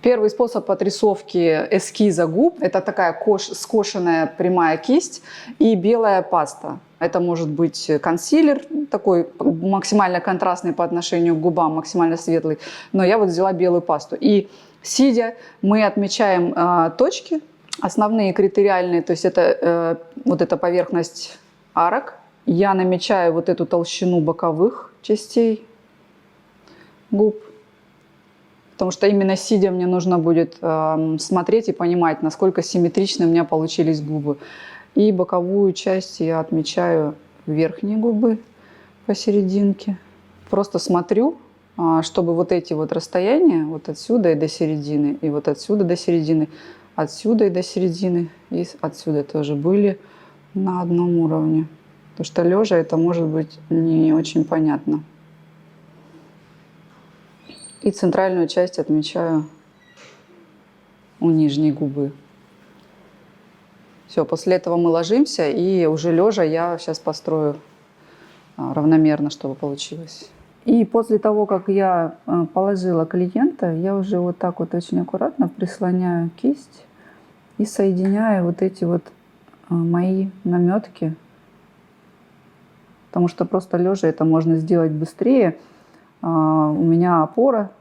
Первый способ отрисовки эскиза губ – это такая скошенная прямая кисть и белая паста. Это может быть консилер, такой максимально контрастный по отношению к губам, максимально светлый. Но я вот взяла белую пасту. И сидя, мы отмечаем точки, основные критериальные, то есть это вот эта поверхность арок. Я намечаю вот эту толщину боковых частей губ. Потому что именно сидя мне нужно будет смотреть и понимать, насколько симметричны у меня получились губы. И боковую часть я отмечаю верхние губы посерединке. Просто смотрю, чтобы вот эти вот расстояния, вот отсюда и до середины, и вот отсюда до середины, отсюда и до середины, и отсюда тоже были на одном уровне. Потому что лежа это может быть не очень понятно. И центральную часть отмечаю у нижней губы. Все, после этого мы ложимся, и уже лежа я сейчас построю равномерно, чтобы получилось. И после того, как я положила клиента, я уже вот так вот очень аккуратно прислоняю кисть и соединяю вот эти вот мои наметки. Потому что просто лежа это можно сделать быстрее. У меня опора.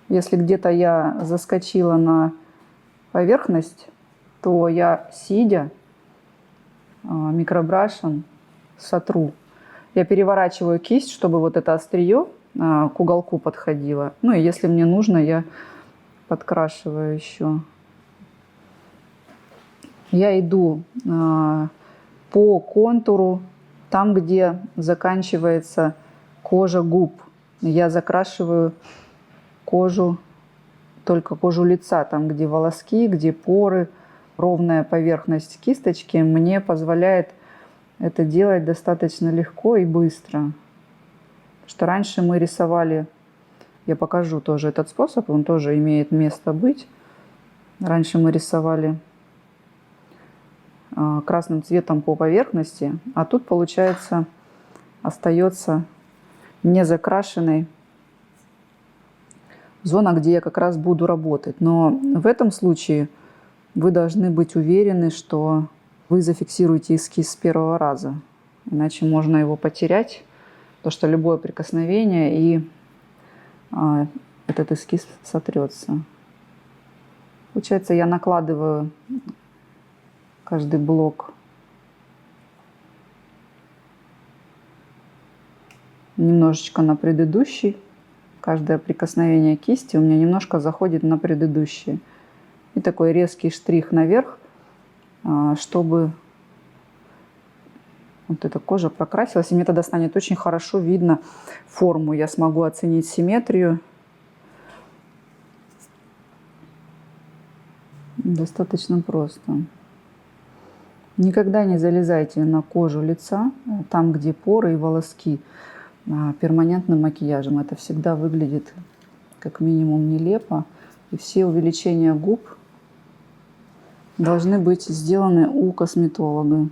Если где-то я заскочила на поверхность, то я, сидя, микробрашем сотру. Я переворачиваю кисть, чтобы вот это острие к уголку подходило. Ну и если мне нужно, я подкрашиваю еще. Я иду по контуру, там, где заканчивается кожа губ. Я закрашиваю кожу, только кожу лица, там, где волоски, где поры. Ровная поверхность кисточки мне позволяет это делать достаточно легко и быстро. Потому что раньше мы рисовали, я покажу тоже этот способ, он тоже имеет место быть. Раньше мы рисовали красным цветом по поверхности, а тут, получается, остается незакрашенной зона, где я как раз буду работать. Но в этом случае вы должны быть уверены, что вы зафиксируете эскиз с первого раза, иначе можно его потерять, потому что любое прикосновение и этот эскиз сотрется. Получается, я накладываю каждый блок немножечко на предыдущий. Каждое прикосновение кисти у меня немножко заходит на предыдущий. И такой резкий штрих наверх, чтобы вот эта кожа прокрасилась. И мне тогда станет очень хорошо видно форму. Я смогу оценить симметрию. Достаточно просто. Никогда не залезайте на кожу лица, там, где поры и волоски, перманентным макияжем. Это всегда выглядит как минимум нелепо. И все увеличения губ должны быть сделаны у косметолога.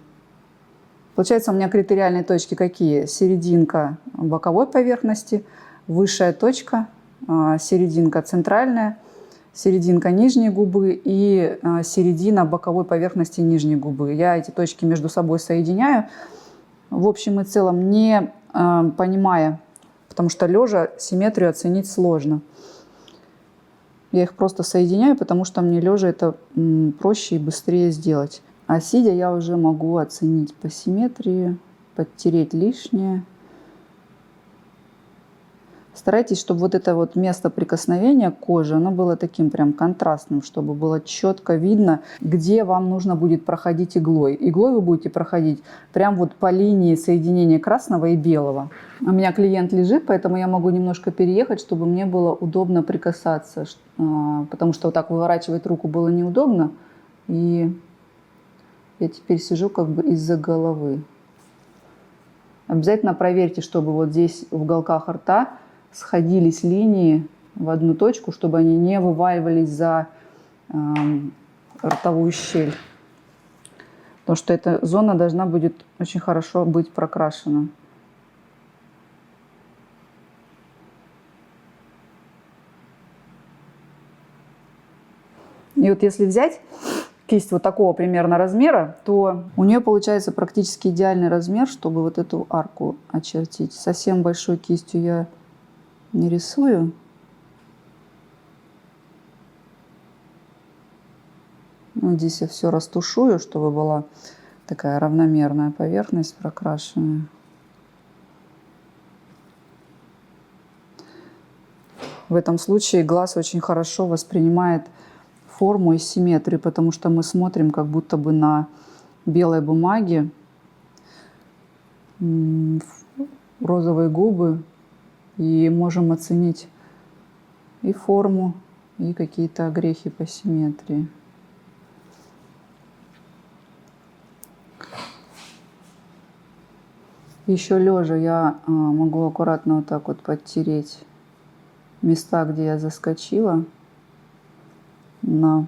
Получается, у меня критериальные точки какие? Серединка боковой поверхности, высшая точка, серединка центральная, серединка нижней губы и середина боковой поверхности нижней губы. Я эти точки между собой соединяю, в общем и целом не понимая, потому что лежа симметрию оценить сложно. Я их просто соединяю, потому что мне лежа это проще и быстрее сделать. А сидя я уже могу оценить по симметрии, подтереть лишнее. Старайтесь, чтобы вот это вот место прикосновения к коже, оно было таким прям контрастным, чтобы было четко видно, где вам нужно будет проходить иглой. Иглой вы будете проходить прям вот по линии соединения красного и белого. У меня клиент лежит, поэтому я могу немножко переехать, чтобы мне было удобно прикасаться, потому что вот так выворачивать руку было неудобно. И я теперь сижу как бы из-за головы. Обязательно проверьте, чтобы вот здесь в уголках рта сходились линии в одну точку, чтобы они не вываливались за ротовую щель. Потому что эта зона должна будет очень хорошо быть прокрашена. И вот если взять кисть вот такого примерно размера, то у нее получается практически идеальный размер, чтобы вот эту арку очертить. Совсем большой кистью я не рисую. Вот здесь я все растушую, чтобы была такая равномерная поверхность прокрашенная. В этом случае глаз очень хорошо воспринимает форму и симметрию, потому что мы смотрим как будто бы на белой бумаге розовые губы и можем оценить и форму, и какие-то огрехи по симметрии. Еще лежа я могу аккуратно вот так вот подтереть места, где я заскочила на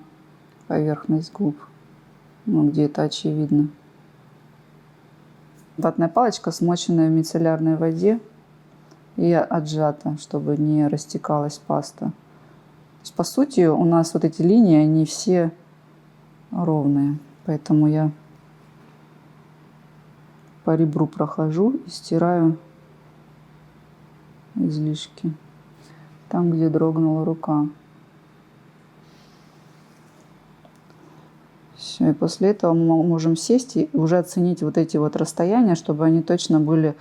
поверхность губ, ну, где это очевидно. Ватная палочка, смоченная в мицеллярной воде и отжата, чтобы не растекалась паста. То есть, по сути, у нас вот эти линии, они все ровные, поэтому я по ребру прохожу и стираю излишки там, где дрогнула рука. Все, и после этого мы можем сесть и уже оценить вот эти вот расстояния, чтобы они точно были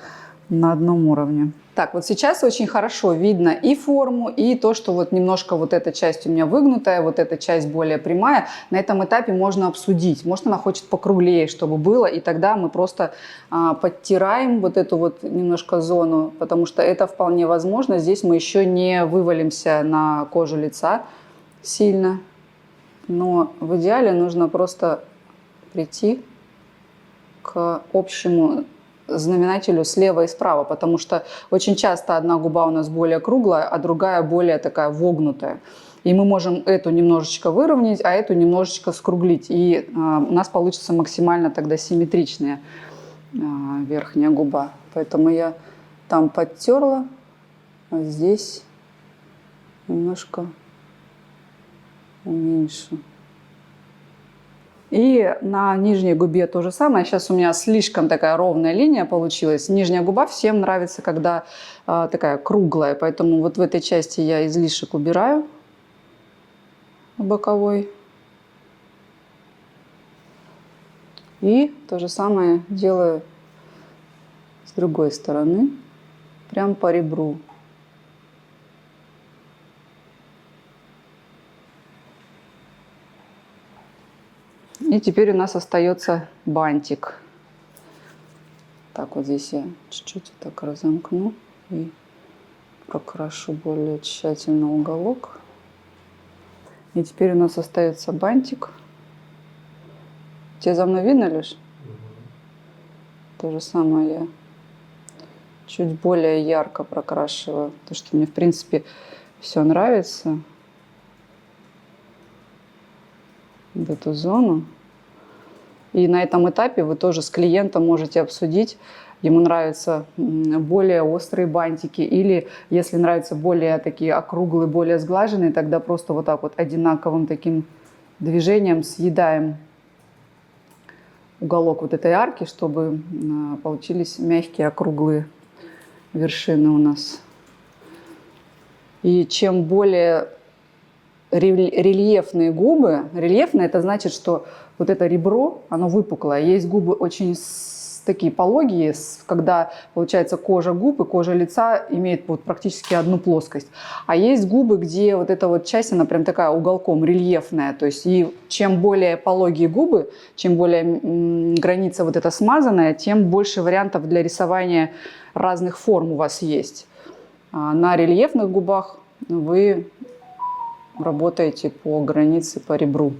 на одном уровне. Так, вот сейчас очень хорошо видно и форму, и то, что вот немножко вот эта часть у меня выгнутая, вот эта часть более прямая. На этом этапе можно обсудить. Может, она хочет покруглее, чтобы было, и тогда мы просто подтираем вот эту вот немножко зону, потому что это вполне возможно. Здесь мы еще не вывалимся на кожу лица сильно. Но в идеале нужно просто прийти к общему знаменателю слева и справа, потому что очень часто одна губа у нас более круглая, а другая более такая вогнутая. И мы можем эту немножечко выровнять, а эту немножечко скруглить. И у нас получится максимально тогда симметричная верхняя губа. Поэтому я там подтерла, а здесь немножко уменьшу. И на нижней губе то же самое. Сейчас у меня слишком такая ровная линия получилась. Нижняя губа всем нравится, когда такая круглая. Поэтому вот в этой части я излишек убираю боковой. И то же самое делаю с другой стороны, прям по ребру. И теперь у нас остается бантик. Так, вот здесь я чуть-чуть так разомкну и прокрашу более тщательно уголок. И теперь у нас остается бантик. Тебе за мной видно, Леш? То же самое я чуть более ярко прокрашиваю, потому что мне, в принципе, все нравится. В эту зону. И на этом этапе вы тоже с клиентом можете обсудить, ему нравятся более острые бантики, или если нравятся более такие округлые, более сглаженные, тогда просто вот так вот одинаковым таким движением съедаем уголок вот этой арки, чтобы получились мягкие округлые вершины у нас. И чем более рельефные губы, рельефные — это значит, что вот это ребро, оно выпуклое. Есть губы очень такие пологие, когда, получается, кожа губ и кожа лица имеет вот практически одну плоскость. А есть губы, где вот эта вот часть, она прям такая уголком, рельефная. То есть и чем более пологие губы, чем более граница вот эта смазанная, тем больше вариантов для рисования разных форм у вас есть. А на рельефных губах вы работаете по границе, по ребру.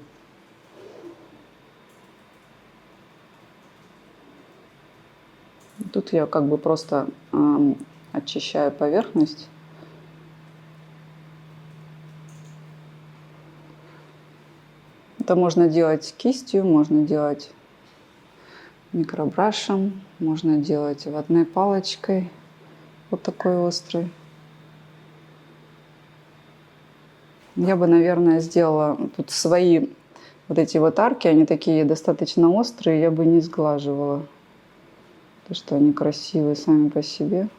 Тут я как бы просто очищаю поверхность. Это можно делать кистью, можно делать микробрашем, можно делать ватной палочкой, вот такой острой. Я бы, наверное, сделала тут свои вот эти вот арки, они такие достаточно острые, я бы не сглаживала. То, что они красивые сами по себе.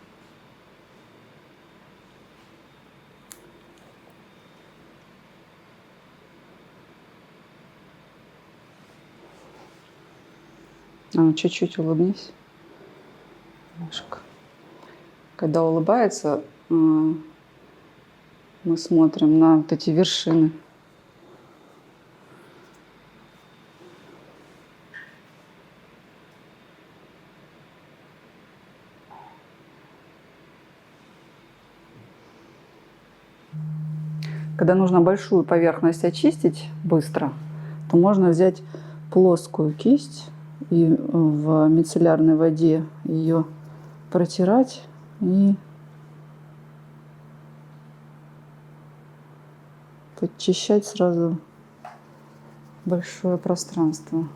Ну, чуть-чуть улыбнись. Немножко. Когда улыбается, мы смотрим на вот эти вершины. Когда нужно большую поверхность очистить быстро, то можно взять плоскую кисть и в мицеллярной воде ее протирать и подчищать сразу большое пространство.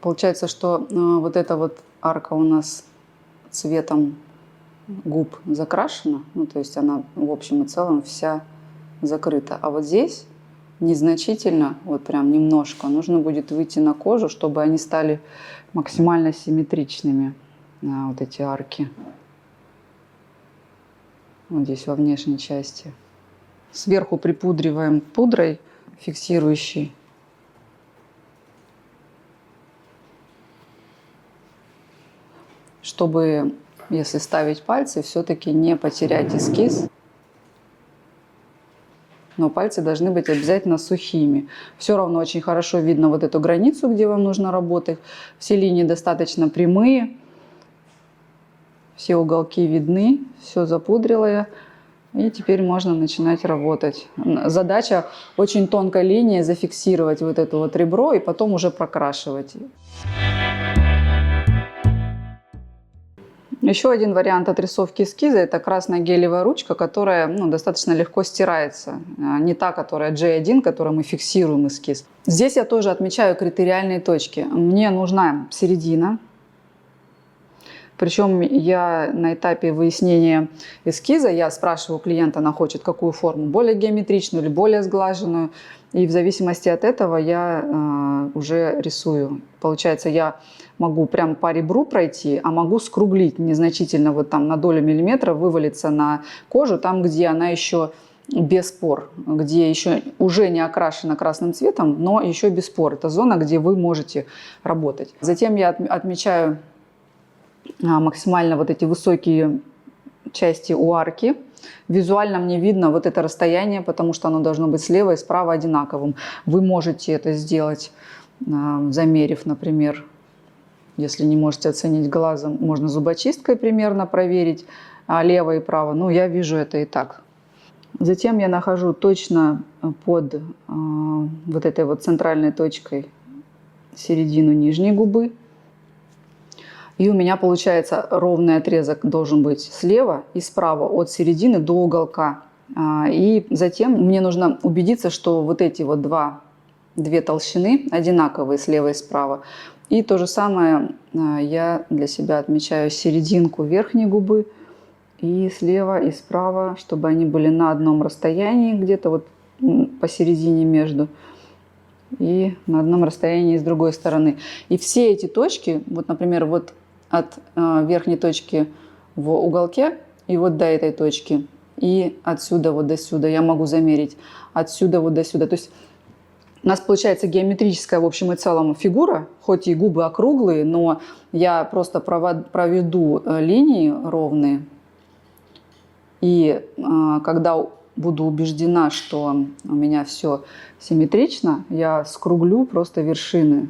Получается, что вот эта вот арка у нас цветом губ закрашена, ну то есть она в общем и целом вся закрыта. А вот здесь незначительно, вот прям немножко, нужно будет выйти на кожу, чтобы они стали максимально симметричными, вот эти арки. Вот здесь во внешней части. Сверху припудриваем пудрой фиксирующей. Чтобы, если ставить пальцы, все-таки не потерять эскиз. Но пальцы должны быть обязательно сухими. Все равно очень хорошо видно вот эту границу, где вам нужно работать. Все линии достаточно прямые. Все уголки видны. Все запудрила я. И теперь можно начинать работать. Задача очень тонкой линией зафиксировать вот это вот ребро и потом уже прокрашивать. Еще один вариант отрисовки эскиза – это красная гелевая ручка, которая достаточно легко стирается. Не та, которая J1, которой мы фиксируем эскиз. Здесь я тоже отмечаю критериальные точки. Мне нужна середина. Причем я на этапе выяснения эскиза, я спрашиваю клиента, она хочет какую форму, более геометричную или более сглаженную. И в зависимости от этого я уже рисую. Получается, я могу прям по ребру пройти, а могу скруглить незначительно, вот там на долю миллиметра вывалиться на кожу, там, где она еще без пор, где еще уже не окрашена красным цветом, но еще без пор. Это зона, где вы можете работать. Затем я отмечаю максимально вот эти высокие части у арки. Визуально мне видно вот это расстояние, потому что оно должно быть слева и справа одинаковым. Вы можете это сделать, замерив, например, если не можете оценить глазом, можно зубочисткой примерно проверить, лево и право. Ну, я вижу это и так. Затем я нахожу точно под вот этой вот центральной точкой середину нижней губы. И у меня получается ровный отрезок должен быть слева и справа от середины до уголка. И затем мне нужно убедиться, что вот эти вот две толщины одинаковые слева и справа. И то же самое я для себя отмечаю серединку верхней губы и слева и справа, чтобы они были на одном расстоянии, где-то вот посередине между. И на одном расстоянии с другой стороны. И все эти точки, вот, например, вот от верхней точки в уголке и вот до этой точки, и отсюда вот до сюда я могу замерить, отсюда вот до сюда. То есть у нас получается геометрическая в общем и целом фигура, хоть и губы округлые, но я просто проведу линии ровные. И когда буду убеждена, что у меня все симметрично, я скруглю просто вершины.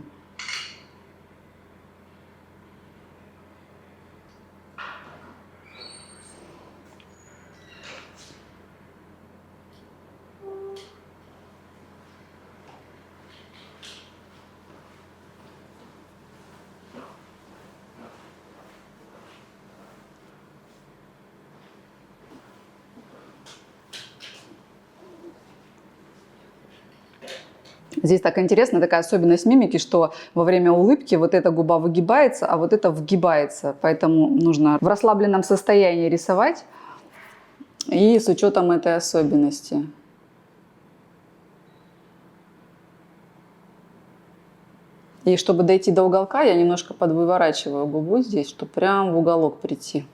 Здесь так интересно, такая особенность мимики, что во время улыбки вот эта губа выгибается, а вот эта вгибается. Поэтому нужно в расслабленном состоянии рисовать и с учетом этой особенности. И чтобы дойти до уголка, я немножко подвыворачиваю губу здесь, чтобы прям в уголок прийти.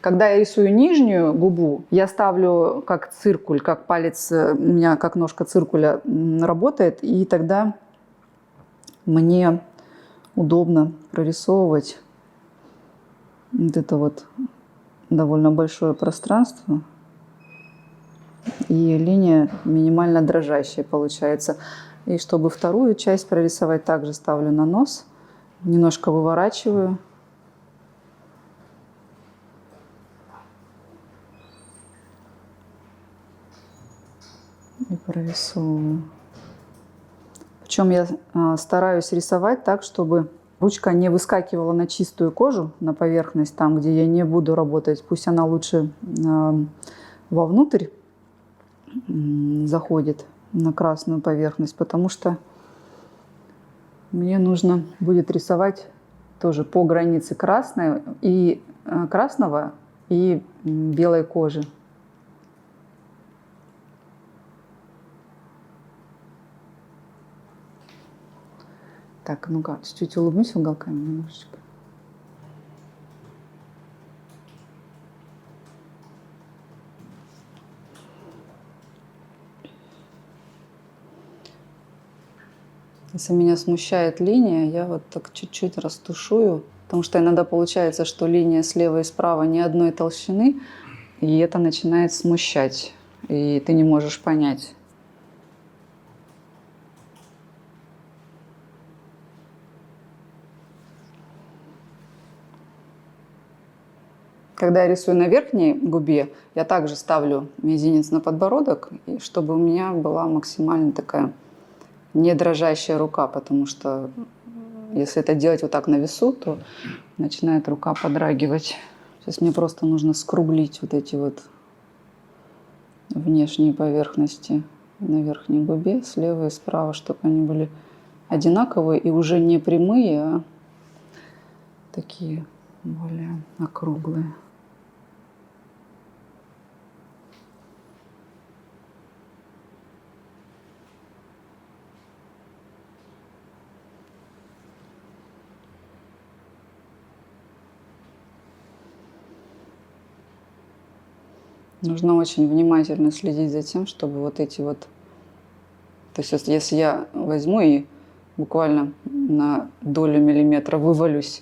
Когда я рисую нижнюю губу, я ставлю как циркуль, как палец, у меня как ножка циркуля работает, и тогда мне удобно прорисовывать вот это вот довольно большое пространство. И линия минимально дрожащая получается. И чтобы вторую часть прорисовать, также ставлю на нос, немножко выворачиваю. И прорисовываю. Причем я стараюсь рисовать так, чтобы ручка не выскакивала на чистую кожу, на поверхность, там, где я не буду работать. Пусть она лучше вовнутрь заходит на красную поверхность, потому что мне нужно будет рисовать тоже по границе красной и красного и белой кожи. Так, ну-ка, чуть-чуть улыбнусь уголками немножечко. Если меня смущает линия, я вот так чуть-чуть растушую, потому что иногда получается, что линия слева и справа не одной толщины, и это начинает смущать, и ты не можешь понять. Когда я рисую на верхней губе, я также ставлю мизинец на подбородок, и чтобы у меня была максимально такая не дрожащая рука, потому что если это делать вот так на весу, то начинает рука подрагивать. Сейчас мне просто нужно скруглить вот эти вот внешние поверхности на верхней губе, слева и справа, чтобы они были одинаковые и уже не прямые, а такие более округлые. Нужно очень внимательно следить за тем, чтобы вот эти вот... То есть если я возьму и буквально на долю миллиметра вывалюсь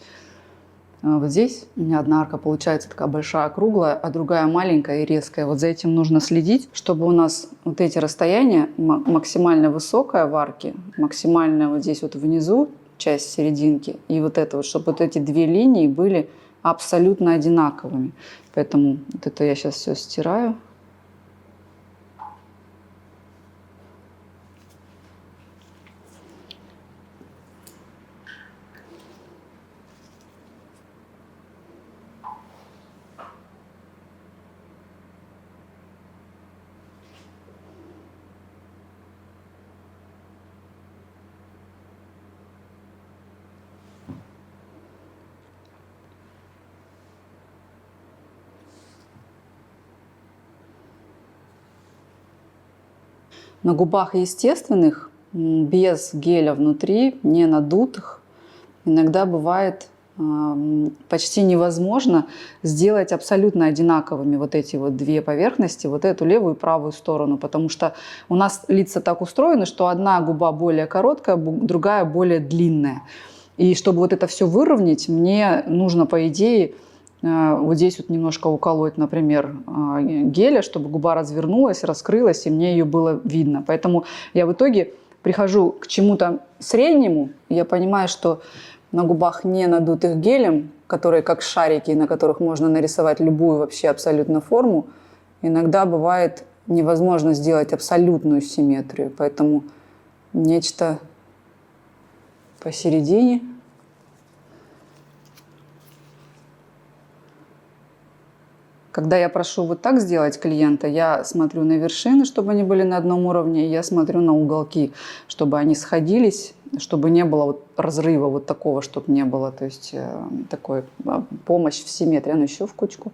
вот здесь, у меня одна арка получается такая большая, круглая, а другая маленькая и резкая. Вот за этим нужно следить, чтобы у нас вот эти расстояния максимально высокая в арке, максимально вот здесь вот внизу часть серединки, и вот это вот, чтобы вот эти две линии были абсолютно одинаковыми. Поэтому вот это я сейчас все стираю. На губах естественных, без геля внутри, не надутых, иногда бывает почти невозможно сделать абсолютно одинаковыми вот эти вот две поверхности, вот эту левую и правую сторону, потому что у нас лица так устроены, что одна губа более короткая, другая более длинная. И чтобы вот это все выровнять, мне нужно, по идее, вот здесь вот немножко уколоть, например, геля, чтобы губа развернулась, раскрылась, и мне ее было видно. Поэтому я в итоге прихожу к чему-то среднему, и я понимаю, что на губах не надутых гелем, которые как шарики, на которых можно нарисовать любую вообще абсолютно форму, иногда бывает невозможно сделать абсолютную симметрию. Поэтому нечто посередине. Когда я прошу вот так сделать клиента, я смотрю на вершины, чтобы они были на одном уровне, и я смотрю на уголки, чтобы они сходились, чтобы не было вот разрыва вот такого, чтобы не было. То есть такой помощь в симметрии. Ну, еще в кучку.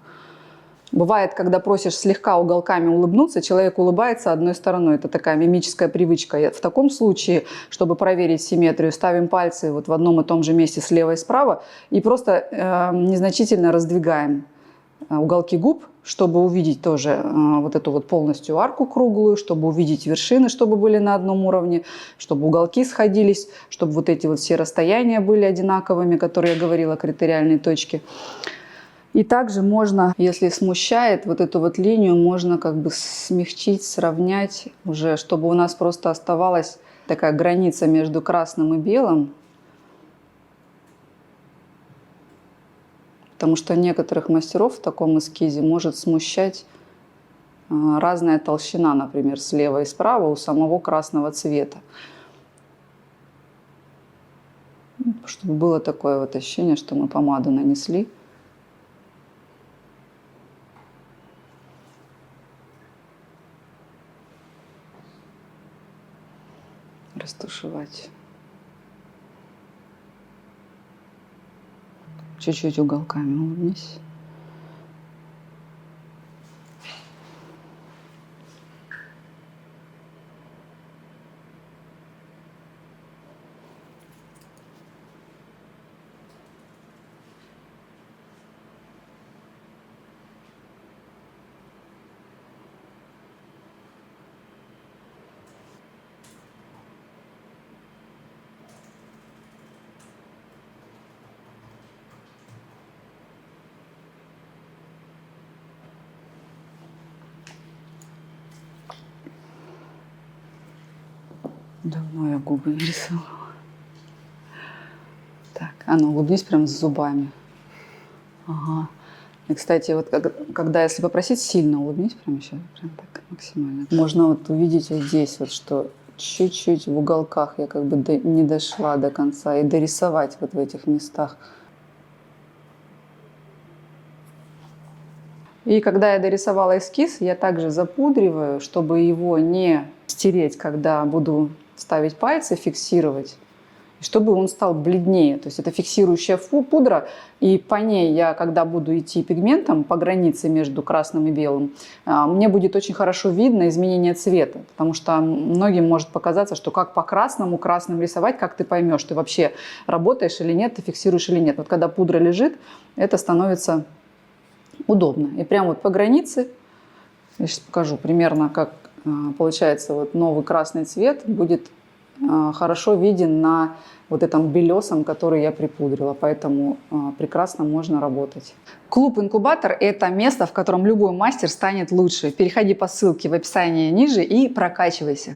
Бывает, когда просишь слегка уголками улыбнуться, человек улыбается одной стороной. Это такая мимическая привычка. В таком случае, чтобы проверить симметрию, ставим пальцы вот в одном и том же месте слева и справа и просто незначительно раздвигаем уголки губ, чтобы увидеть тоже вот эту вот полностью арку круглую, чтобы увидеть вершины, чтобы были на одном уровне, чтобы уголки сходились, чтобы вот эти вот все расстояния были одинаковыми, которые я говорила, критериальные точки. И также можно, если смущает вот эту вот линию, можно как бы смягчить, сравнять уже, чтобы у нас просто оставалась такая граница между красным и белым. Потому что некоторых мастеров в таком эскизе может смущать разная толщина, например, слева и справа у самого красного цвета. Чтобы было такое вот ощущение, что мы помаду нанесли. Растушевать. Чуть-чуть уголками улыбнись. Давно я губы не рисовала. Так, а ну улыбнись прям с зубами. Ага. И, кстати, вот когда, если попросить, сильно улыбнись, прям еще, прям так максимально. Можно вот увидеть вот здесь вот, что чуть-чуть в уголках я как бы не дошла до конца, и дорисовать вот в этих местах. И когда я дорисовала эскиз, я также запудриваю, чтобы его не стереть, когда буду ставить пальцы, фиксировать, чтобы он стал бледнее. То есть это фиксирующая пудра, и по ней я, когда буду идти пигментом по границе между красным и белым, мне будет очень хорошо видно изменение цвета, потому что многим может показаться, что как по красному красным рисовать, как ты поймешь, ты вообще работаешь или нет, ты фиксируешь или нет. Вот когда пудра лежит, это становится удобно. И прямо вот по границе, я сейчас покажу примерно, как получается вот новый красный цвет будет хорошо виден на вот этом белесом, который я припудрила. Поэтому прекрасно можно работать. Клуб «Инкубатор» – это место, в котором любой мастер станет лучше. Переходи по ссылке в описании ниже и прокачивайся.